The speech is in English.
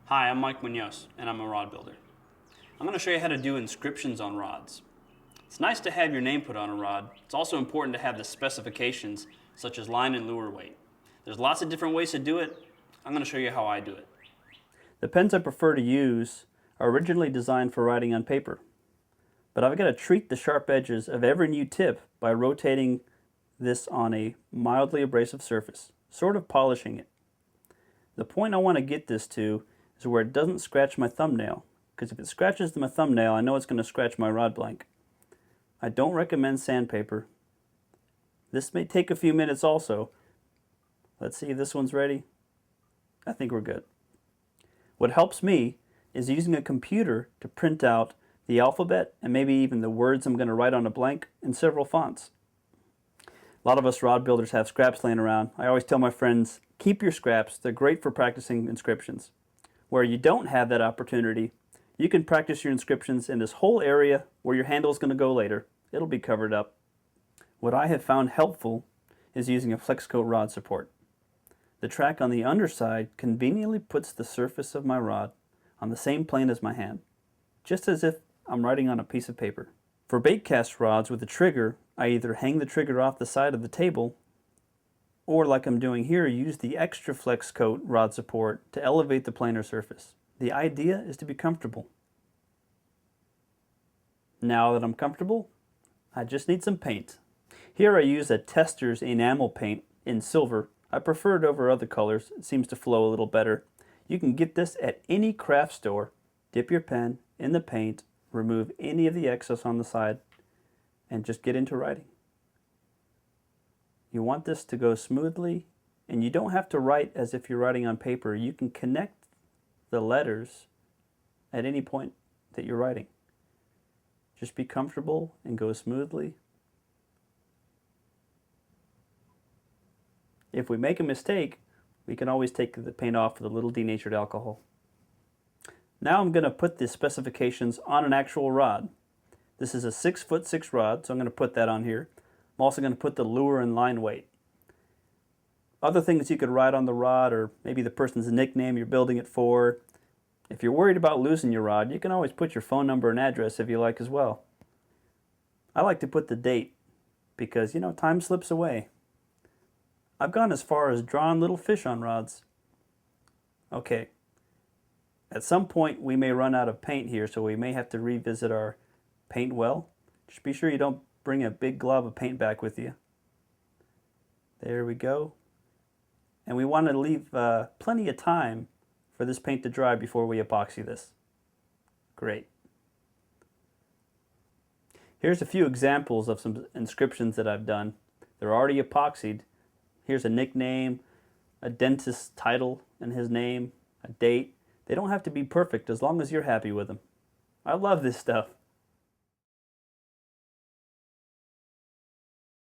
Hi, I'm Mike Munoz, and I'm a rod builder. I'm going to show you how to do inscriptions on rods. It's nice to have your name put on a rod. It's also important to have the specifications, such as line and lure weight. There's lots of different ways to do it. I'm going to show you how I do it. The pens I prefer to use are originally designed for writing on paper, but I've got to treat the sharp edges of every new tip by rotating this on a mildly abrasive surface, sort of polishing it. The point I want to get this to is where it doesn't scratch my thumbnail, because if it scratches my thumbnail, I know it's going to scratch my rod blank. I don't recommend sandpaper. This may take a few minutes also. Let's see if this one's ready. I think we're good. What helps me is using a computer to print out the alphabet and maybe even the words I'm going to write on a blank in several fonts. A lot of us rod builders have scraps laying around. I always tell my friends, keep your scraps. They're great for practicing inscriptions. Where you don't have that opportunity, you can practice your inscriptions in this whole area where your handle is going to go later. It'll be covered up. What I have found helpful is using a flex coat rod support. The track on the underside conveniently puts the surface of my rod on the same plane as my hand, just as if I'm writing on a piece of paper. For bait cast rods with a trigger, I either hang the trigger off the side of the table, or like I'm doing here, use the extra flex coat rod support to elevate the planar surface. The idea is to be comfortable. Now that I'm comfortable, I just need some paint. Here I use a Tester's enamel paint in silver. I prefer it over other colors. It seems to flow a little better. You can get this at any craft store. Dip your pen in the paint, remove any of the excess on the side, and just get into writing. You want this to go smoothly, and you don't have to write as if you're writing on paper. You can connect the letters at any point that you're writing. Just be comfortable and go smoothly. If we make a mistake, we can always take the paint off with a little denatured alcohol. Now I'm going to put the specifications on an actual rod. This is a 6'6" rod, so I'm going to put that on here. I'm also going to put the lure and line weight. Other things you could write on the rod, or maybe the person's nickname you're building it for. If you're worried about losing your rod, you can always put your phone number and address if you like as well. I like to put the date because, time slips away. I've gone as far as drawing little fish on rods. Okay, at some point we may run out of paint here, so we may have to revisit our paint well. Just be sure you don't bring a big glob of paint back with you. There we go. And we want to leave plenty of time for this paint to dry before we epoxy this. Great. Here's a few examples of some inscriptions that I've done. They're already epoxied. Here's a nickname, a dentist's title and his name, a date. They don't have to be perfect as long as you're happy with them. I love this stuff.